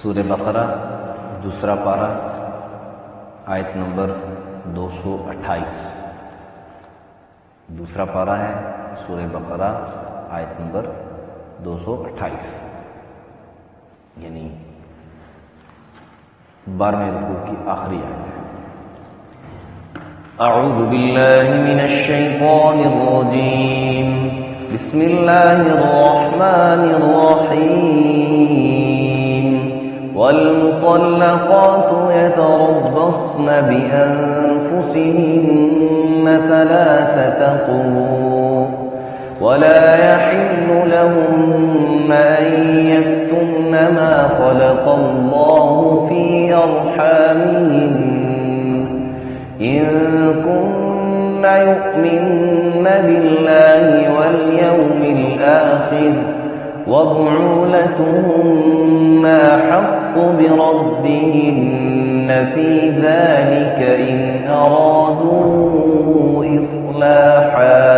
سورہ بقرہ دوسرا پارہ آیت نمبر 228۔ دوسرا پارہ ہے سورہ بقرہ آیت نمبر 228، یعنی 12ویں رکوع کی آخری آیت ہے۔ اعوذ باللہ من الشیطان الرجیم، بسم اللہ الرحمن الرحیم۔ والمطلقات يتربصن بأنفسهن ثلاثة قروء ولا يحل لهن أن يكتمن ما خلق الله في أرحامهن إن كن يؤمن بالله واليوم الآخر وبعولتهن أحق بردهن في ذلك إن أرادوا إصلاحا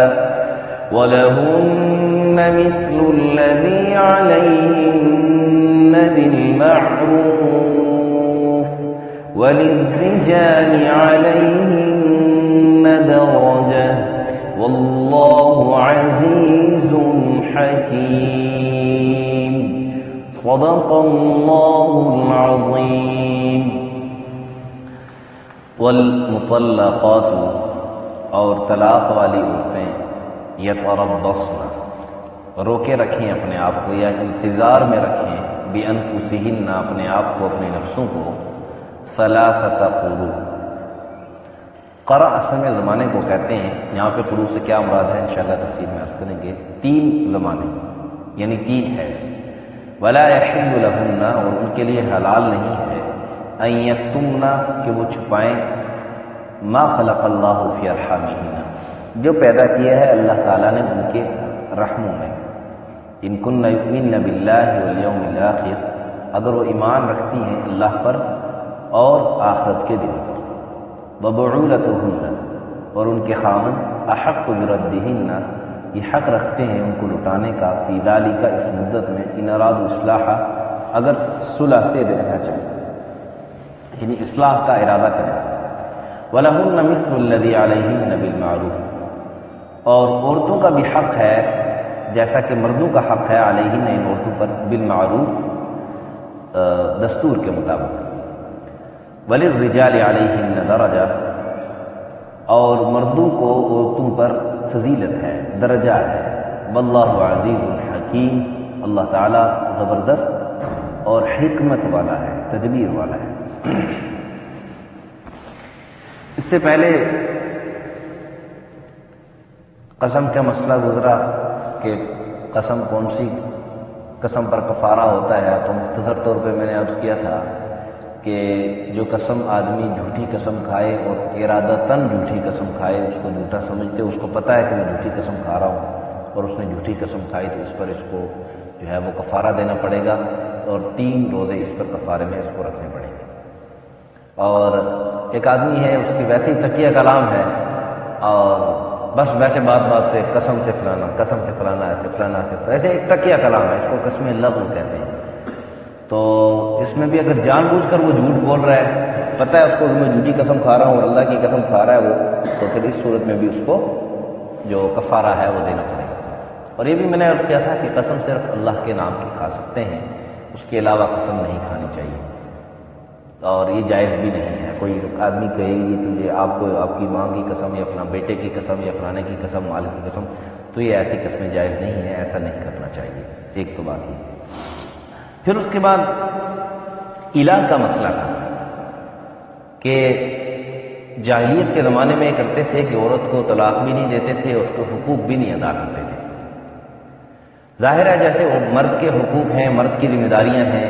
ولهن مثل الذي عليهن بالمعروف وللرجال عليهن درجة والله عزيز حكيم۔ صدق اللہ العظیم۔ والمطلقات، اور طلاق والی عورتیں، یتربصن، روکے رکھیں اپنے آپ کو یا انتظار میں رکھیں، بانفسہن، اپنے آپ کو، اپنے نفسوں کو، ثلاثۃ قروء۔ قرأ اصل میں زمانے کو کہتے ہیں، یہاں پہ قروء سے کیا مراد ہے انشاءاللہ تفصیل میں عرض کریں گے۔ 3 زمانے یعنی 3 حیض۔ ولا یحل لہن، اور ان کے لیے حلال نہیں ہے، ان یکتمن، کہ وہ چھپائیں، ما خلق اللہ فی ارحامہن، جو پیدا کیا ہے اللہ تعالیٰ نے ان کے رحموں میں، ان کن یؤمن باللہ والیوم الآخر، اگر وہ ایمان رکھتی ہیں اللہ پر اور آخرت کے دن پر، وبعولتہن، اور ان کے خاوند، احق بردہن، یہ حق رکھتے ہیں ان کو لٹانے کا، فی ذالک، اس مدت میں، ان ارادوا اصلاحا، اگر صلح سے رہنا چاہیے، یعنی اصلاح کا ارادہ کریں۔ وَلَهُنَّ مِثْلُ الَّذِي عَلَيْهِنَّ بِالْمَعْرُوفِ، اور عورتوں کا بھی حق ہے جیسا کہ مردوں کا حق ہے، علیہن، ان عورتوں پر، بالمعروف، دستور کے مطابق۔ وَلِلرِّجَالِ عَلَيْهِنَّ دَرَجَةٌ، اور مردوں کو عورتوں پر فضیلت ہے، درجہ ہے۔ واللہ عزیز الحکیم، اللہ تعالیٰ زبردست اور حکمت والا ہے، تدبیر والا ہے۔ اس سے پہلے قسم کا مسئلہ گزرا کہ قسم کون سی قسم پر کفارہ ہوتا ہے، تو مختصر طور پہ میں نے عرض کیا تھا کہ جو قسم آدمی جھوٹی قسم کھائے اور ارادتاً جھوٹی قسم کھائے، اس کو جھوٹا سمجھتے، اس کو پتہ ہے کہ میں جھوٹی قسم کھا رہا ہوں اور اس نے جھوٹی قسم کھائی، تو اس پر اس کو جو ہے وہ کفارہ دینا پڑے گا، اور 3 روزے اس پر کفارے میں اس کو رکھنے پڑیں گے۔ اور ایک آدمی ہے، اس کی ویسے ہی تکیہ کلام ہے، اور بس ویسے بات پہ قسم سے فلانا، قسم سے فلانا، ایسے فلانا سے، ایسے ایک تکیہ کلام ہے، اس کو قسم لغو کہتے ہیں۔ تو اس میں بھی اگر جان بوجھ کر وہ جھوٹ بول رہا ہے، پتہ ہے اس کو کہ میں جھوٹی قسم کھا رہا ہوں اور اللہ کی قسم کھا رہا ہے وہ، تو پھر اس صورت میں بھی اس کو جو کفارہ ہے وہ دینا پڑے گا۔ اور یہ بھی میں نے عرض کیا تھا کہ قسم صرف اللہ کے نام کی کھا سکتے ہیں، اس کے علاوہ قسم نہیں کھانی چاہیے، اور یہ جائز بھی نہیں ہے۔ کوئی آدمی کہے گی تجھے، آپ کو آپ کی ماں کی قسم یا اپنا بیٹے کی قسم یا فلانے کی قسم، مالک کی قسم، تو یہ ایسی قسمیں جائز نہیں ہیں، ایسا نہیں کرنا چاہیے۔ ایک تو بات یہ۔ پھر اس کے بعد الہ کا مسئلہ تھا کہ جاہلیت کے زمانے میں یہ کرتے تھے کہ عورت کو طلاق بھی نہیں دیتے تھے، اس کو حقوق بھی نہیں ادا کرتے تھے۔ ظاہر ہے جیسے مرد کے حقوق ہیں، مرد کی ذمہ داریاں ہیں،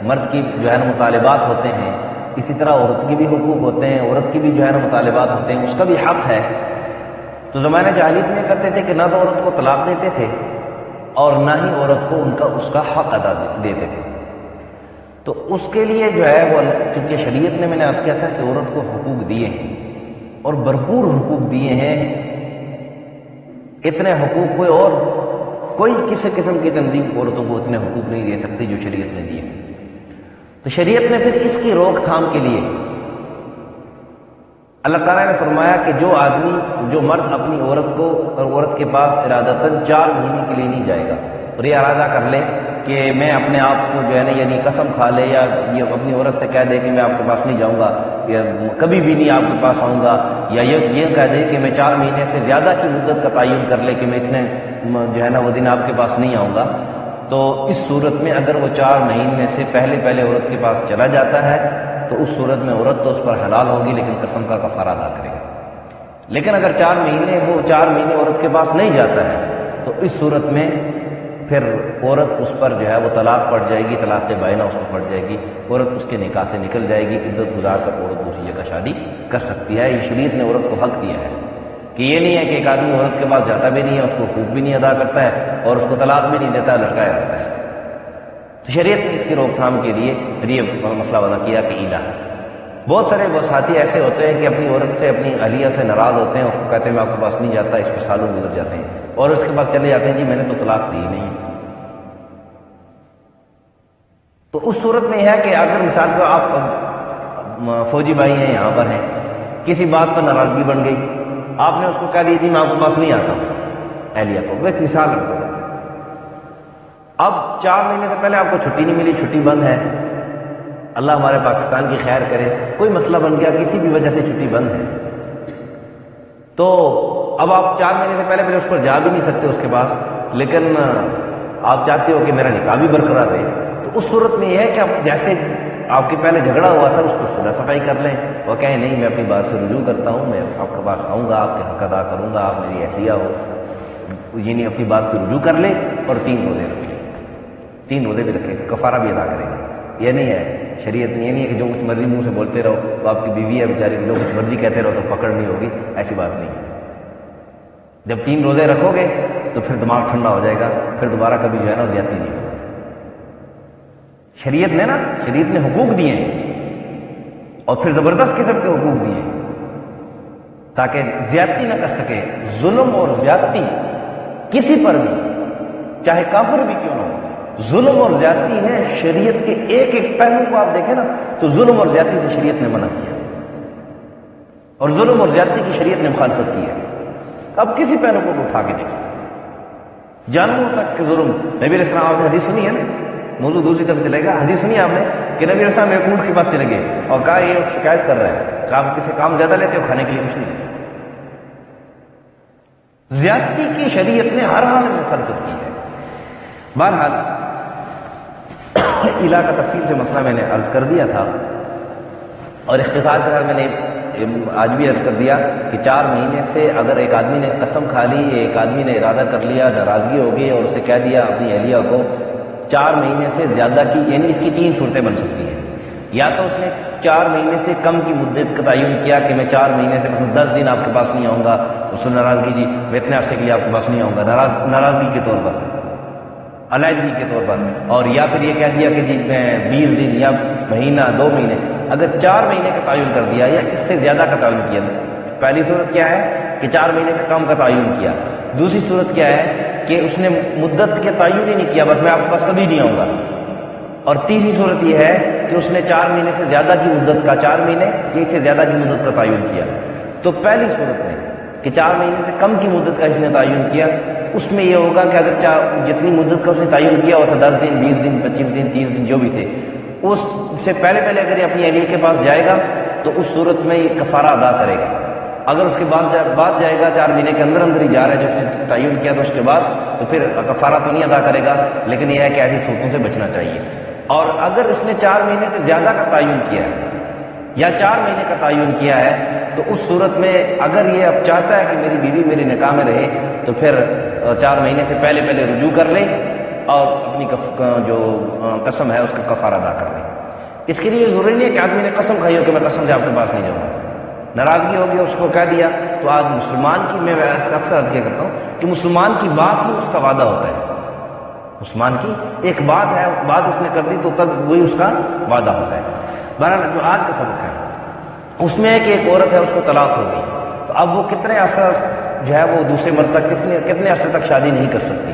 مرد کی جو ہے نا مطالبات ہوتے ہیں، اسی طرح عورت کے بھی حقوق ہوتے ہیں، عورت کی بھی جو ہے نا مطالبات ہوتے ہیں، اس کا بھی حق ہے۔ تو زمانہ جاہلیت میں کرتے تھے کہ نہ تو عورت کو طلاق دیتے تھے اور نہ ہی عورت کو اس کا حق ادا دیتے تھے۔ تو اس کے لیے جو ہے وہ، چونکہ شریعت نے، میں نے عرض کیا تھا کہ عورت کو حقوق دیے ہیں اور بھرپور حقوق دیے ہیں، اتنے حقوق کوئی کسی قسم کی تنظیم عورتوں کو اتنے حقوق نہیں دے سکتی جو شریعت نے دیے ہیں۔ تو شریعت نے پھر اس کی روک تھام کے لیے اللہ تعالیٰ نے فرمایا کہ جو مرد اپنی عورت کو اور عورت کے پاس ارادتاً 4 مہینے کے لیے نہیں جائے گا اور یہ ارادہ کر لے کہ میں اپنے آپ کو جو ہے نا یعنی قسم کھا لے یا یہ اپنی عورت سے کہہ دے کہ میں آپ کے پاس نہیں جاؤں گا یا کبھی بھی نہیں آپ کے پاس آؤں گا، یا یہ کہہ دے کہ میں 4 مہینے سے زیادہ کی مدت کا تعین کر لے کہ میں اتنے جو ہے نا وہ دن آپ کے پاس نہیں آؤں گا، تو اس صورت میں اگر وہ 4 مہینے سے پہلے عورت کے پاس چلا جاتا ہے تو اس صورت میں عورت تو اس پر حلال ہوگی لیکن قسم کا کفارہ ادا کرے گا۔ لیکن اگر 4 مہینے عورت کے پاس نہیں جاتا ہے تو اس صورت میں پھر عورت اس پر جو ہے وہ طلاق پڑ جائے گی، طلاق بائنہ اس پر پڑ جائے گی، عورت اس کے نکاح سے نکل جائے گی، عدت گزار کر عورت دوسری جگہ شادی کر سکتی ہے۔ یہ شریعت نے عورت کو حق دیا ہے کہ یہ نہیں ہے کہ ایک آدمی عورت کے پاس جاتا بھی نہیں ہے، اس کو حقوق بھی نہیں ادا کرتا ہے اور اس کو طلاق بھی نہیں دیتا، لٹکایا رہتا ہے۔ تو شریعت نے اس کی روک تھام کے لیے پھر یہ مسئلہ وضع کیا کہ ایلا۔ بہت سارے وہ ساتھی ایسے ہوتے ہیں کہ اپنی عورت سے اپنی اہلیہ سے ناراض ہوتے ہیں، اس کو کہتے ہیں میں آپ کے پاس نہیں جاتا، اس پر سالوں گزر جاتے ہیں اور اس کے پاس چلے جاتے ہیں جی میں نے تو طلاق دی نہیں۔ تو اس صورت میں یہ ہے کہ اگر مثال کو آپ فوجی بھائی ہیں یہاں پر ہیں، کسی بات پر ناراضگی بن گئی، آپ نے اس کو کہہ دیا جی میں آپ کے پاس نہیں آتا ہوں اہلیہ کو، وہ ایک مثال رکھتا ہوں۔ اب 4 مہینے سے پہلے آپ کو چھٹی نہیں ملی، چھٹی بند ہے، اللہ ہمارے پاکستان کی خیر کرے، کوئی مسئلہ بن گیا، کسی بھی وجہ سے چھٹی بند ہے، تو اب آپ 4 مہینے سے پہلے اس پر جا بھی نہیں سکتے اس کے پاس، لیکن آپ چاہتے ہو کہ میرا نکاح بھی برقرار رہے، تو اس صورت میں یہ ہے کہ آپ جیسے آپ کے پہلے جھگڑا ہوا تھا اس کو صلح صفائی کر لیں اور کہیں نہیں میں اپنی بات سے رجوع کرتا ہوں، میں آپ کے پاس آؤں گا، آپ کے حق ادا کروں گا، آپ میری اہلیہ ہو، یعنی اپنی بات سے رجوع کر لیں اور 3 روزے رکھیں، 3 روزے بھی رکھیں، کفارہ بھی ادا کریں گے۔ یہ نہیں ہے شریعت میں، یہ نہیں ہے کہ جو کچھ مرضی منہ سے بولتے رہو تو آپ کی بیوی ہے بیچاری، جو کچھ مرضی کہتے رہو تو پکڑ نہیں ہوگی، ایسی بات نہیں ہے۔ جب 3 روزے رکھو گے تو پھر دماغ ٹھنڈا ہو جائے گا، پھر دوبارہ کبھی جو ہے نا زیادتی نہیں ہوگی۔ شریعت نے حقوق دیے ہیں اور پھر زبردست قسم کے حقوق دیے ہیں تاکہ زیادتی نہ کر سکے۔ ظلم اور زیادتی کسی پر بھی، چاہے کافر بھی کیوں نہ ہو، ظلم اور زیادتی نے شریعت کے ایک پہلو کو آپ دیکھیں نا تو ظلم اور زیادتی سے شریعت نے منع کیا اور ظلم اور زیادتی کی شریعت نے مخالفت کی ہے۔ اب کسی پہلو کو اٹھا کے دیکھیں، جانوروں تک کے ظلم۔ نبی علیہ السلام آپ نے حدیث سنی ہے نا، موضوع دوسری طرف چلے گا، حدیث سنی آپ نے کہ نبی علیہ السلام ایک اونٹ کے پاس چلے گئے اور کہا یہ شکایت کر رہا ہے کہ آپ کسی کام زیادہ لیتے ہو، کھانے کے لیے کچھ نہیں لیتے۔ زیادتی کی شریعت نے ہر حال میں مخالفت کی ہے۔ بہرحال الہ کا تفصیل سے مسئلہ میں نے عرض کر دیا تھا اور اختصار کے ساتھ میں نے آج بھی عرض کر دیا کہ 4 مہینے سے اگر ایک آدمی نے قسم کھا لی، ایک آدمی نے ارادہ کر لیا، ناراضگی ہو گئی اور اسے کہہ دیا اپنی اہلیہ کو 4 مہینے سے زیادہ کی، یعنی اس کی 3 صورتیں بن سکتی ہیں۔ یا تو اس نے 4 مہینے سے کم کی مدت کا تعین کیا کہ میں 4 مہینے سے مثلا 10 دن آپ کے پاس نہیں آؤں گا، اس سے ناراضگی جی میں اتنے عرصے کے لیے آپ کے پاس نہیں آؤں گا، ناراضگی کے طور پر، علیحدگی کے طور پر، اور یا پھر یہ کہہ دیا کہ جی میں 20 دن یا مہینہ 2 مہینے، اگر 4 مہینے کا تعین کر دیا یا اس سے زیادہ کا تعین کیا، پہلی صورت کیا ہے کہ 4 مہینے سے کم کا تعین کیا، دوسری صورت کیا ہے کہ اس نے مدت کے تعین ہی نہیں کیا، بس میں آپ کے پاس کبھی نہیں آؤں گا، اور تیسری صورت یہ ہے کہ اس نے 4 مہینے سے زیادہ کی مدت کا 4 مہینے یا اس سے زیادہ کی مدت کا تعین کیا۔ تو پہلی صورت میں کہ 4 مہینے سے کم کی مدت کا اس نے تعین کیا، اس میں یہ ہوگا کہ اگر جتنی مدت کا اس نے تعین کیا ہوا تھا 10 دن 20 دن 25 دن 30 دن جو بھی تھے، اس سے پہلے اگر یہ اپنی اہلیہ کے پاس جائے گا تو اس صورت میں یہ کفارہ ادا کرے گا۔ اگر اس کے بعد جائے گا 4 مہینے کے اندر ہی جا رہا ہے جو اس نے تعین کیا تو اس کے بعد تو پھر کفارہ تو نہیں ادا کرے گا، لیکن یہ ہے کہ ایسی صورتوں سے بچنا چاہیے۔ اور اگر اس نے 4 مہینے سے زیادہ کا تعین کیا ہے یا 4 مہینے کا تعین کیا ہے تو اس صورت میں اگر یہ اب چاہتا ہے کہ میری بیوی میری نکاح میں رہے تو پھر 4 مہینے سے پہلے رجوع کر لے اور اپنی جو قسم ہے اس کا کفارہ ادا کر لے۔ اس کے لیے ضروری نہیں ہے کہ آدمی نے قسم کھائی ہو کہ میں قسم سے آپ کے پاس نہیں جاؤں گا، ناراضگی ہوگی اس کو کہہ دیا تو آج مسلمان کی، میں اکثر عرض کیا کرتا ہوں کہ مسلمان کی بات ہی اس کا وعدہ ہوتا ہے، مسلمان کی ایک بات ہے، بات اس نے کر دی تو تب وہی اس کا وعدہ ہوتا ہے۔ بہرحال جو آج کا سبق ہے اس میں ہے کہ ایک عورت ہے اس کو طلاق ہو گئی، تو اب وہ کتنے عرصہ جو ہے وہ دوسرے مرد تک کتنے عرصے تک شادی نہیں کر سکتی،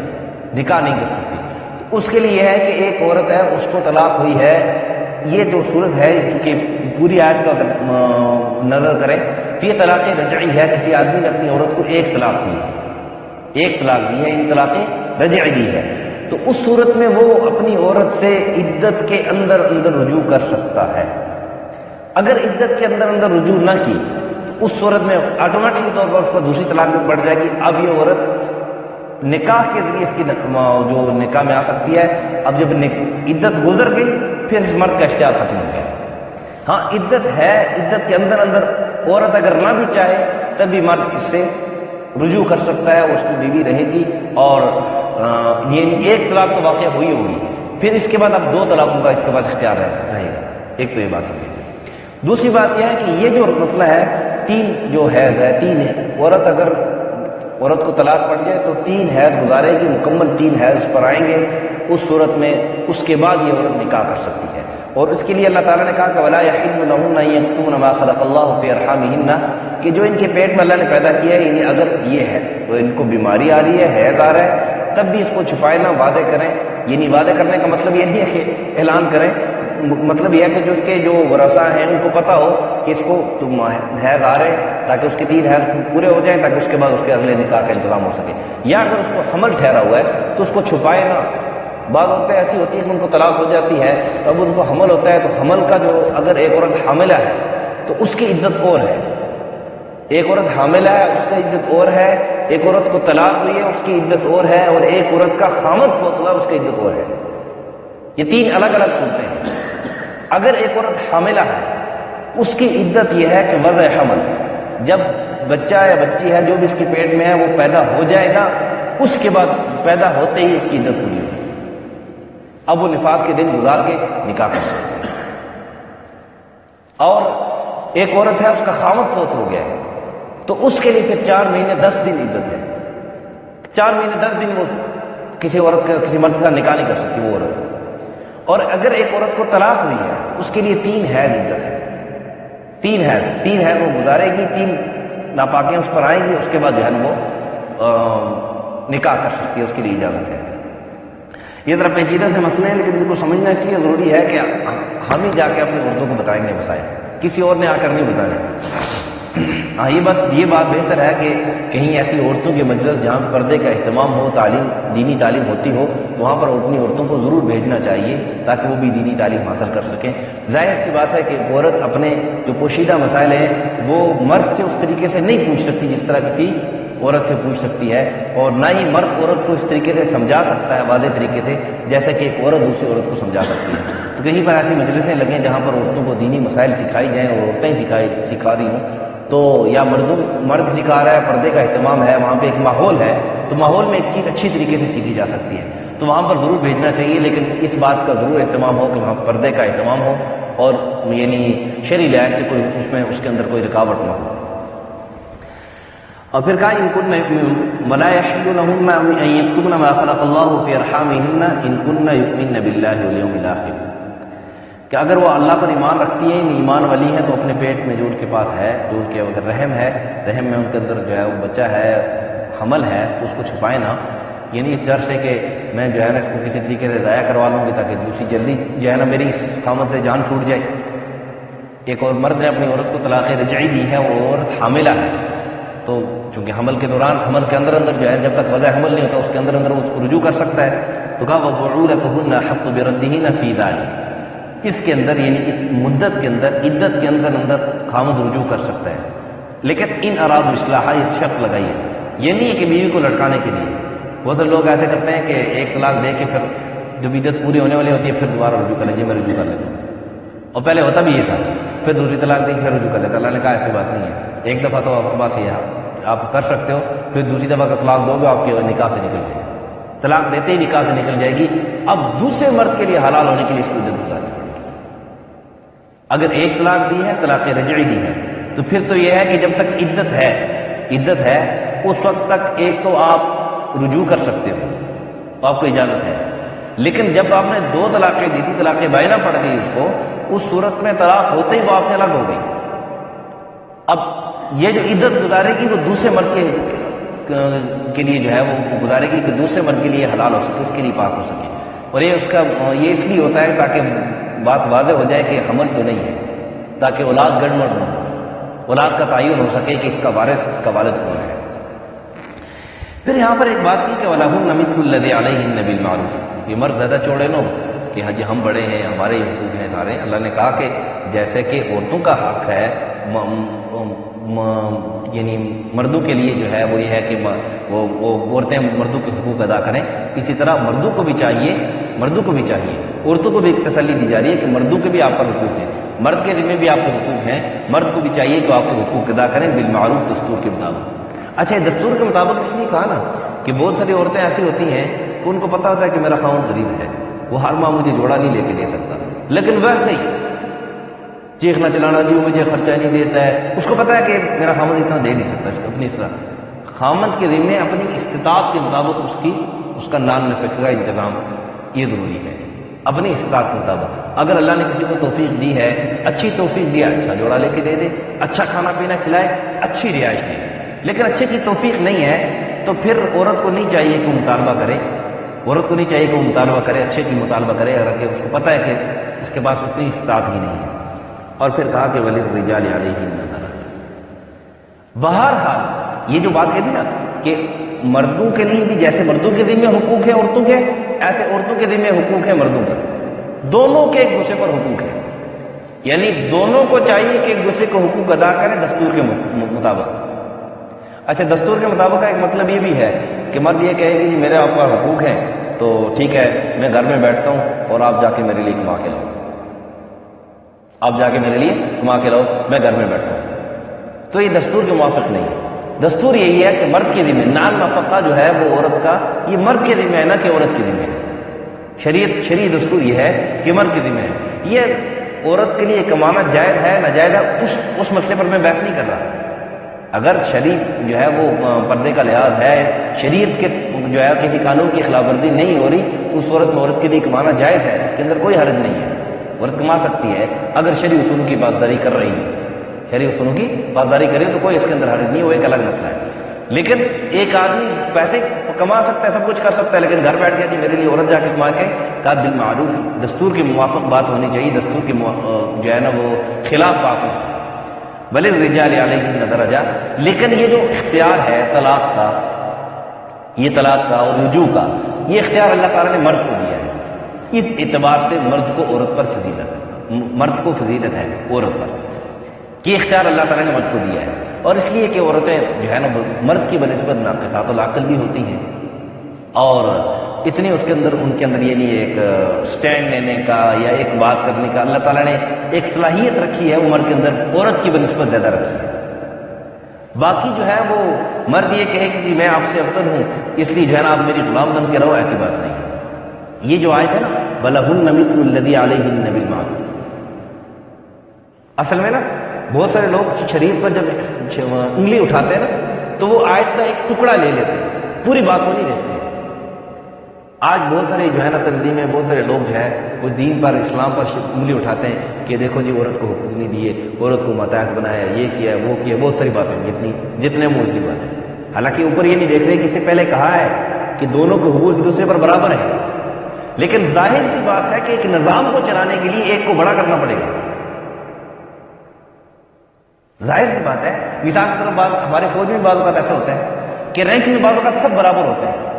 نکاح نہیں کر سکتی۔ تو اس کے لیے یہ ہے کہ ایک عورت ہے اس کو طلاق ہوئی ہے یہ جو صورت ہے چونکہ پوری آیت کا اگر نظر کریں تو یہ طلاق رجعی ہے، کسی آدمی نے اپنی عورت کو ایک طلاق دی ہے، ایک طلاق دی ہے، ان طلاق رجعی دی ہے، تو اس صورت میں وہ اپنی عورت سے عدت کے اندر اندر رجوع کر سکتا ہے۔ اگر عدت کے اندر اندر رجوع نہ کی تو اس صورت میں آٹومیٹکلی طور پر اس کو دوسری طلاق میں پڑ جائے گی۔ اب یہ عورت نکاح کے ذریعے اس کی جو نکاح میں آ سکتی ہے۔ اب جب عدت گزر گئی پھر اس مرد کا اختیار ختم ہو گیا۔ ہاں عدت ہے، عدت کے اندر اندر عورت اگر نہ بھی چاہے تب بھی مرد اس سے رجوع کر سکتا ہے، اس کی بیوی رہے گی، اور یہ ایک طلاق تو واقع ہوئی ہوگی، پھر اس کے بعد اب دو طلاقوں کا اس کے پاس اختیار رہے گا۔ ایک تو یہ بات سمجھیں۔ دوسری بات یہ ہے کہ یہ جو مسئلہ ہے، تین جو حیض ہے، تین ہے، عورت کو طلاق پڑ جائے تو تین حیض گزارے گی، مکمل تین حیض پر آئیں گے، اس صورت میں اس کے بعد یہ عورت نکاح کر سکتی ہے۔ اور اس کے لیے اللہ تعالیٰ نے کہا کہ وَلَا يَحِلُّ لَهُنَّ أَن يَكْتُمْنَ مَا خَلَقَ اللَّهُ فِي أَرْحَامِهِنَّ، کہ جو ان کے پیٹ میں اللہ نے پیدا کیا ہے، یعنی اگر یہ ہے تو ان کو بیماری آ رہی ہے، حیض آ رہا ہے، تب بھی اس کو چھپائے نہ، واضح کریں۔ یعنی واضح کرنے کا مطلب یہ نہیں ہے کہ اعلان کریں، مطلب یہ ہے کہ جو اس کے جو ورثاء ہیں ان کو پتہ ہو کہ اس کو تم حیض آ رہے ہیں، تاکہ اس کے تین حیض پورے ہو جائیں، تاکہ اس کے بعد اس کے اگلے نکاح کا انتظام ہو سکے۔ یا اگر اس کو حمل ٹھہرا ہوا ہے تو اس کو چھپائے نہ۔ بعض عورتیں ایسی ہوتی ہیں کہ ان کو طلاق ہو جاتی ہے، تب ان کو حمل ہوتا ہے، تو حمل کا جو اگر ایک عورت حاملہ ہے تو اس کی عدت اور ہے، ایک عورت حاملہ ہے اس کا عدت اور ہے، ایک عورت کو طلاق ہوئی ہے اس کی عدت اور ہے، اور ایک عورت کا خامد فوت ہوا اس کی عدت اور ہے۔ یہ تین الگ الگ صورتیں ہیں۔ اگر ایک عورت حاملہ ہے اس کی عدت یہ ہے کہ وضع حمل، جب بچہ یا بچی ہے جو بھی اس کے پیٹ میں ہے وہ پیدا ہو جائے گا، اس کے بعد پیدا ہوتے ہی اس کی عدت پوری ہوگی، اب وہ نفاس کے دن گزار کے نکاح کر سکتے ہیں۔ اور ایک عورت ہے اس کا خامد فوت ہو گیا ہے تو اس کے لیے پھر 4 مہینے 10 دن عدت ہے، 4 مہینے 10 دن وہ کسی عورت کا کسی مرد کے ساتھ نکاح نہیں کر سکتی وہ عورت۔ اور اگر ایک عورت کو طلاق ہوئی ہے تو اس کے لیے 3 حیض عدت ہے، 3 حیض وہ گزارے گی، 3 ناپاکیاں اس پر آئیں گی، اس کے بعد جو ہے وہ نکاح کر سکتی ہے، اس کے لیے اجازت ہے۔ یہ ذرا پیچیدہ سے مسئلے ہیں، لیکن ان کو سمجھنا اس لیے ضروری ہے کہ ہم ہی جا کے اپنی عورتوں کو بتائیں گے مسائل، کسی اور نے آ کر نہیں بتانے۔ ہاں یہ بات بہتر ہے کہ کہیں ایسی عورتوں کے مجلس جہاں پردے کا اہتمام ہو، تعلیم دینی تعلیم ہوتی ہو، تو وہاں پر اپنی عورتوں کو ضرور بھیجنا چاہیے تاکہ وہ بھی دینی تعلیم حاصل کر سکیں۔ ظاہر سی بات ہے کہ عورت اپنے جو پوشیدہ مسائل ہیں وہ مرد سے اس طریقے سے نہیں پوچھ سکتی جس طرح کسی عورت سے پوچھ سکتی ہے، اور نہ ہی مرد عورت کو اس طریقے سے سمجھا سکتا ہے واضح طریقے سے جیسے کہ ایک عورت دوسری عورت کو سمجھا سکتی ہے۔ تو کہیں پر ایسی مجلسیں لگیں جہاں پر عورتوں کو دینی مسائل سکھائی جائیں اور عورتیں سکھا رہی ہوں، تو یا مرد سکھا رہا ہے، پردے کا اہتمام ہے، وہاں پہ ایک ماحول ہے، تو ماحول میں ایک چیز اچھی طریقے سے سیکھی جا سکتی ہے، تو وہاں پر ضرور بھیجنا چاہیے، لیکن اس بات کا ضرور اہتمام ہو کہ وہاں پردے کا اہتمام ہو اور یعنی شرعی لحاظ سے کوئی اس کے اندر کوئی رکاوٹ نہ ہو۔ اور پھر کہا ان كن ولا يحل لهن ان يكتمن ما خلق الله في ارحامهن ان كن يؤمن بالله واليوم الاخر، کہ اگر وہ اللہ پر ایمان رکھتی ہیں، ایمان والی ہیں، تو اپنے پیٹ میں جو ان کے پاس ہے، جو ان کے اگر رحم ہے، رحم میں ان کے اندر جو ہے وہ بچہ ہے، حمل ہے، تو اس کو چھپائے نہ، یعنی اس ڈر سے کہ میں جو ہے نا اس کو کسی طریقے سے ضائع کروا لوں گی تاکہ دوسری جلدی جو ہے نا میری اس خامد سے جان چھوٹ جائے۔ ایک اور مرد نے اپنی عورت کو طلاق رجعی دی ہے، وہ عورت حاملہ ہے، تو چونکہ حمل کے دوران حمل کے اندر جو ہے جب تک وضع حمل نہیں ہوتا اس کے اندر وہ اس کو رجوع کر سکتا ہے، تو کہا وَبُعُولَتُهُنَّ أَحَقُّ بِرَدِّهِنَّ فِي ذَلِكَ، اس کے اندر یعنی اس مدت کے اندر عدت کے اندر خامد رجوع کر سکتا ہے، لیکن ان اراد اصلاح اس شرط لگائی ہے، یہ نہیں ہے کہ بیوی کو لٹکانے کے لیے۔ بہت سے لوگ ایسے کرتے ہیں کہ ایک طلاق دے کے پھر جب عدت پوری ہونے والی ہوتی ہے پھر دوبارہ رجوع کر لیجیے، میں رجوع کر لیتا ہوں، اور پہلے ہوتا بھی یہ تھا، پھر دوسری طلاق دے کے پھر رجوع کر لیتا۔ اللہ نے کہا ایسی بات نہیں ہے، ایک دفعہ تو آپ کے پاس یہ آپ کر سکتے ہو، پھر دوسری دفعہ کا طلاق دو گے آپ کے نکاح سے نکل جائے گی، طلاق دیتے ہی نکاح سے نکل جائے گی، اب دوسرے مرد کے لیے حلال ہونے کے لیے اس کو عدت گزارنی پڑے گی۔ اگر ایک طلاق دی ہے، طلاق رجعی دی ہے، تو پھر تو یہ ہے کہ جب تک عدت ہے اس وقت تک ایک تو آپ رجوع کر سکتے ہو، تو آپ کو اجازت ہے، لیکن جب آپ نے 2 طلاقیں دی تھی، طلاق بائنہ پڑ گئی اس کو، اس صورت میں طلاق ہوتے ہی وہ آپ سے الگ ہو گئی۔ اب یہ جو عدت گزارے گی وہ دوسرے مرد کے لیے جو ہے وہ گزارے گی کہ دوسرے مرد کے لیے حلال ہو سکے، اس کے لیے پاک ہو سکے، اور یہ اس لیے ہوتا ہے تاکہ بات واضح ہو جائے کہ حمل تو نہیں ہے، تاکہ اولاد گڑبڑ نہ ہو، اولاد کا تعین ہو سکے کہ اس کا وارث اس کا والد کون ہے۔ پھر یہاں پر ایک بات کی کہ وَلَهُنَّ مِثْلُ الَّذِي عَلَيْهِنَّ بِالْمَعْرُوفِ، یہ مرد زیادہ چوڑے نہ ہو کہ حج ہم بڑے ہیں، ہمارے حقوق ہیں سارے۔ اللہ نے کہا کہ جیسے کہ عورتوں کا حق ہے یعنی مردوں کے لیے جو ہے وہ یہ ہے کہ وہ عورتیں مردوں کے حقوق ادا کریں، اسی طرح مردوں کو بھی چاہیے عورتوں کو بھی ایک تسلی دی جا رہی ہے کہ مردوں کے بھی آپ پر حقوق ہیں، مرد کے ذمہ بھی آپ کے حقوق ہیں، مرد کو بھی چاہیے کہ آپ کے حقوق ادا کریں بالمعروف، دستور کے مطابق۔ اچھا یہ دستور کے مطابق اس لیے کہا نا کہ بہت ساری عورتیں ایسی ہوتی ہیں کہ ان کو پتہ ہوتا ہے کہ میرا خاوند غریب ہے، وہ ہر ماہ مجھے جوڑا نہیں لے کے دے سکتا، لیکن ویسے ہی چیخنا چلانا بھی مجھے خرچہ نہیں دیتا ہے، اس کو پتہ ہے کہ میرا خاوند اتنا دے نہیں سکتا، اپنی اس طرح خاوند کے ذمہ اپنی استطاعت کے مطابق اس کا نان نفقہ کا انتظام یہ ضروری ہے، اپنی استطاعت کے مطابق۔ اگر اللہ نے کسی کو توفیق دی ہے، اچھی توفیق دیا، اچھا جوڑا لے کے دے دے، اچھا کھانا پینا کھلائے، اچھی رہائش دے، لیکن اچھے کی توفیق نہیں ہے تو پھر عورت کو نہیں چاہیے کہ وہ مطالبہ کرے، اچھے کی مطالبہ کرے، اگر کہ اس کو پتہ ہے کہ اس کے پاس اتنی استطاعت ہی نہیں ہے۔ اور پھر کہا کہ وَلِلرِّجَالِ عَلَيْهِنَّ دَرَجَةٌ۔ بہرحال یہ جو بات کہتی نا کہ مردوں کے لیے بھی جیسے مردوں کے ذمہ حقوق ہیں عورتوں کے، ایسے عورتوں کے ذمہ حقوق ہیں مردوں پر، دونوں کے ایک دوسرے پر حقوق ہیں، یعنی دونوں کو چاہیے کہ ایک دوسرے کو حقوق ادا کریں دستور کے مطابق۔ اچھا دستور کے مطابق کا ایک مطلب یہ بھی ہے کہ مرد یہ کہے کہ جی میرے آپ پر حقوق ہیں تو ٹھیک ہے میں گھر میں بیٹھتا ہوں اور آپ جا کے میرے لیے کما کے لاؤ، میں گھر میں بیٹھتا ہوں، تو یہ دستور کے موافق نہیں ہے۔ دستور یہی ہے کہ مرد کے ذمہ نان نفقہ جو ہے وہ عورت کا یہ مرد کے ذمہ ہے، نہ کہ عورت کے ذمہ ہے۔ شریعت دستور یہ ہے کہ مرد کے ذمہ ہے، یہ عورت کے لیے کمانا جائز ہے ناجائز ہے اس مسئلے پر میں بحث نہیں کر رہا۔ اگر شریعت جو ہے وہ پردے کا لحاظ ہے، شریعت کے جو ہے کسی قانون کی خلاف ورزی نہیں ہو رہی تو اس صورت میں عورت کے لیے کمانا جائز ہے، اس کے اندر کوئی حرج نہیں ہے، عورت کما سکتی ہے اگر شرعی اصولوں کی پاسداری کر رہی ہے، تو کوئی اس کے اندر حرج نہیں، وہ ایک الگ مسئلہ ہے۔ لیکن ایک آدمی پیسے کما سکتا ہے، سب کچھ کر سکتا ہے، لیکن گھر بیٹھ گیا جی میرے لیے عورت جا کے کما کے، کہا بالمعروف، دستور کے موافق بات ہونی چاہیے، دستور کے جو ہے نا وہ خلاف بات نہیں۔ وَلِلرِّجَالِ عَلَيْهِنَّ دَرَجَةٌ، لیکن یہ جو اختیار ہے طلاق کا اور رجوع کا، یہ اختیار اللہ تعالیٰ نے مرد کو دیا ہے، اس اعتبار سے مرد کو فضیلت ہے عورت پر، یہ اختیار اللہ تعالیٰ نے مرد کو دیا ہے، اور اس لیے کہ عورتیں جو ہے نا مرد کی بنسبت ناقصات العقل بھی ہوتی ہیں، اور اتنی ان کے اندر یہ نہیں ایک سٹینڈ لینے کا یا ایک بات کرنے کا، اللہ تعالیٰ نے ایک صلاحیت رکھی ہے وہ مرد کے اندر عورت کی بنسبت زیادہ رکھی ہے۔ باقی جو ہے وہ مرد یہ کہے کہ جی میں آپ سے افضل ہوں اس لیے جو ہے نا آپ میری غلام بن کے رہو، ایسی بات نہیں ہے۔ یہ جو آیت ہے نا وَلَهُنَّ مِثْلُ الَّذِي عَلَيْهِنَّ بِالْمَعْرُوفِ، اصل میں نا بہت سارے لوگ شریعت پر جب انگلی اٹھاتے ہیں نا تو وہ آیت کا ایک ٹکڑا لے لیتے ہیں، پوری بات کو نہیں دیتے ہیں۔ آج بہت سارے جو ہے نا تنظیمیں، بہت سارے لوگ جو ہے وہ دین پر اسلام پر انگلی اٹھاتے ہیں کہ دیکھو جی عورت کو حقوق نہیں دیے، عورت کو ماتحت بنایا، یہ کیا وہ کیا، بہت ساری باتیں جتنے منہ اتنی باتیں، حالانکہ اوپر یہ نہیں دیکھ رہے کہ اس سے پہلے کہا ہے کہ دونوں کے حقوق ایک دوسرے پر برابر ہیں، لیکن ظاہر سی بات ہے کہ ایک نظام کو چلانے کے لیے ایک کو بڑا کرنا پڑے گا، ظاہر سی بات ہے۔ مثال کی طرف ہمارے فوج میں بعض اوقات ایسا ہوتا ہے کہ رینک میں بعض اوقات سب برابر ہوتے ہیں،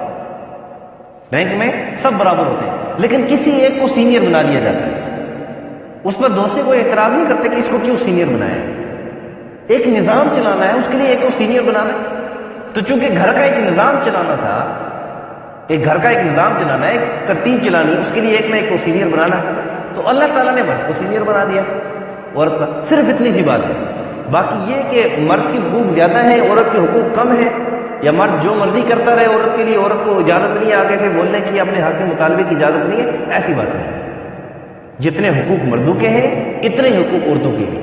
لیکن کسی ایک کو سینئر بنا دیا جاتا ہے، اس پر دوسرے کو اعتراض نہیں کرتے کہ اس کو کیوں سینئر بنایا ہے۔ ایک نظام چلانا ہے، اس کے لیے ایک کو سینئر بنانا ہے، تو چونکہ گھر کا ایک نظام چلانا تھا، ایک ترتیب چلانی، اس کے لیے ایک نہ ایک کو سینئر بنانا ہے، تو اللہ تعالیٰ نے مرد کو سینئر بنا دیا عورت پر، صرف اتنی سی بات ہے۔ باقی یہ کہ مرد کے حقوق زیادہ ہیں عورت کے حقوق کم ہیں، یا مرد جو مرضی کرتا رہے عورت کے لیے، عورت کو اجازت نہیں ہے آگے سے بولنے کی، اپنے حق کے مطالبے کی اجازت نہیں ہے، ایسی بات نہیں۔ جتنے حقوق مردوں کے ہیں اتنے حقوق عورتوں کے بھی،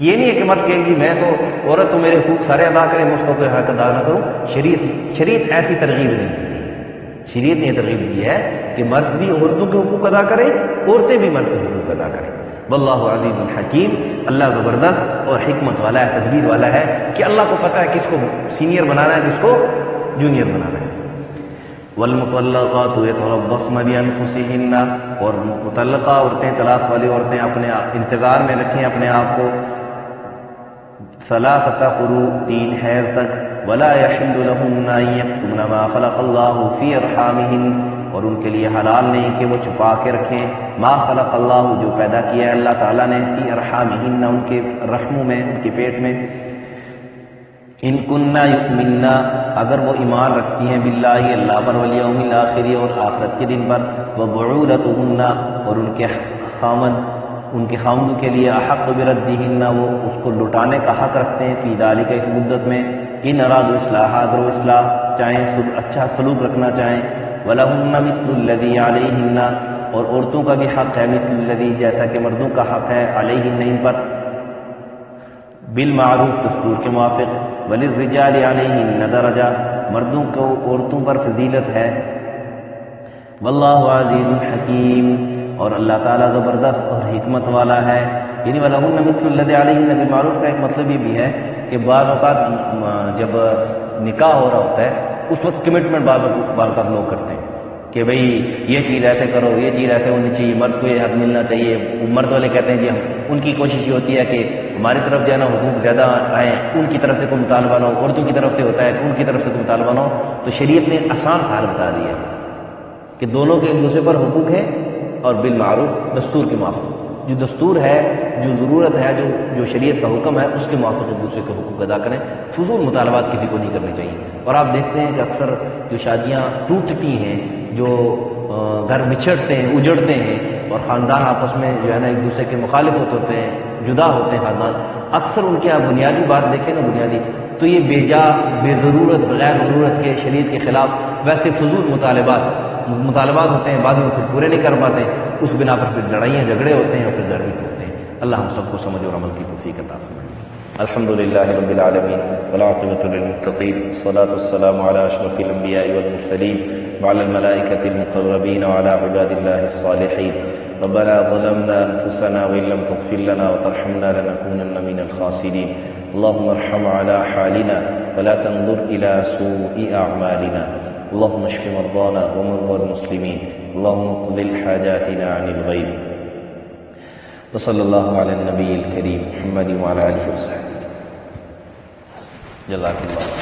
یہ نہیں ہے کہ مرد کہے جی میں تو عورت تو میرے حقوق سارے ادا کرے، میں اس کو کوئی حق ادا نہ کروں۔ شریعت ایسی ترغیب نہیں دی، شریعت نے یہ ترغیب دی ہے کہ مرد بھی عورتوں کے حقوق ادا کرے، عورتیں بھی مرد کے حقوق ادا کریں۔ واللہ عزیز الحکیم، اللہ زبردست اور حکمت والا ہے، تدبیر والا ہے کہ اللہ کو پتہ ہے کس کو سینئر بنانا ہے، کس کو جونیئر بنانا ہے۔ والمطلقات يتربصن بأنفسهن، اور مطلقہ عورتیں، طلاق والی عورتیں اپنے انتظار میں رکھیں اپنے آپ کو ثلاثة قروء، 3 حیض تک، ولا يحل لهن أن يكتمن ما خلق الله في أرحامهن، اور ان کے لیے حلال نہیں کہ وہ چھپا کے رکھیں ما خلق اللہ، جو پیدا کیا ہے اللہ تعالیٰ نے، فی ارحامہن، ان کے رحموں میں، ان کے پیٹ میں، ان کننا یؤمننا، اگر وہ ایمان رکھتی ہیں باللہ اللہ پر، والیوم الآخر، اور آخرت کے دن پر، وبعولتہن، اور ان کے خامد، ان کے خامدوں کے لیے احق بردہن، وہ اس کو لٹانے کا حق رکھتے ہیں، فی ذالک، اس مدت میں، ان ارادوا اصلاح، اگر وہ اصلاح چاہیں، اچھا سلوک رکھنا چاہیں، وَلَهُنَّ مِثْلُ الَّذِي عَلَيْهِنَّ، اور عورتوں کا بھی حق ہے، مثل الذی، جیسا کہ مردوں کا حق ہے، علیہن، ان پر، بالمعروف، دستور کے موافق، وَلِلرِّجَالِ عَلَيْهِنَّ دَرَجَہ، مردوں کو عورتوں پر فضیلت ہے، واللہ عزیز حکیم، اور اللہ تعالیٰ زبردست اور حکمت والا ہے۔ یعنی وَلَهُنَّ مِثْلُ الَّذِي عَلَيْهِنَّ بالمعروف کا ایک مطلب یہ بھی ہے کہ بعض اوقات جب نکاح ہو رہا ہوتا ہے اس وقت کمٹمنٹ بعض اوقات لوگ کرتے ہیں کہ بھئی یہ چیز ایسے کرو، یہ چیز ایسے ہونی چاہیے، مرد کو یہ حق ملنا چاہیے، مرد والے کہتے ہیں جی ہم، ان کی کوشش یہ ہوتی ہے کہ ہماری طرف جو ہے نا حقوق زیادہ آئیں، ان کی طرف سے کوئی مطالبہ نہ ہو، عورتوں کی طرف سے ہوتا ہے کہ ان کی طرف سے کوئی مطالبہ نہ ہو، تو شریعت نے آسان سا حل بتا دیا کہ دونوں کے ایک دوسرے پر حقوق ہیں، اور بالمعروف، دستور کے موافق، جو دستور ہے، جو ضرورت ہے، جو شریعت کا حکم ہے، اس کے موافق ایک دوسرے کے حقوق ادا کریں، فضول مطالبات کسی کو نہیں کرنے چاہیے۔ اور آپ دیکھتے ہیں کہ اکثر جو شادیاں ٹوٹتی ہیں، جو گھر بچھڑتے ہیں، اجڑتے ہیں، اور خاندان آپس میں جو ہے نا ایک دوسرے کے مخالف ہوتے ہیں، جدا ہوتے ہیں خاندان، اکثر ان کی آپ بنیادی بات دیکھیں نا، بنیادی تو یہ بے جا، بے ضرورت، بغیر ضرورت کے، شریعت کے خلاف ویسے فضول مطالبات ہوتے ہیں، بعد میں پھر پورے نہیں کر پاتے، اس بنا پر پھر لڑائیاں جھگڑے ہوتے ہیں اور پھر گھر بھی ٹوٹتے ہیں۔ اللہ ہم سب کو سمجھ اور عمل کی توفیق عطا فرمائے۔ الحمد للہ رب العالمین، والعاقبۃ للمتقین، والصلاۃ والسلام علی اشرف الانبیاء والمرسلین، وعلی الملائکۃ المقربین، وعلی عباد اللہ الصالحین۔ ربنا ظلمنا انفسنا وان لم تغفر لنا وترحمنا لنكونن من الخاسرین۔ اللهم ارحم على حالنا ولا تنظر الى سوء اعمالنا۔ اللهم اشف مرضانا ومرضى المسلمين، اللهم اقض حاجاتنا عن الغيب، وصلى الله على النبي الكريم محمد وعلى آله وصحبه۔ جزاك الله۔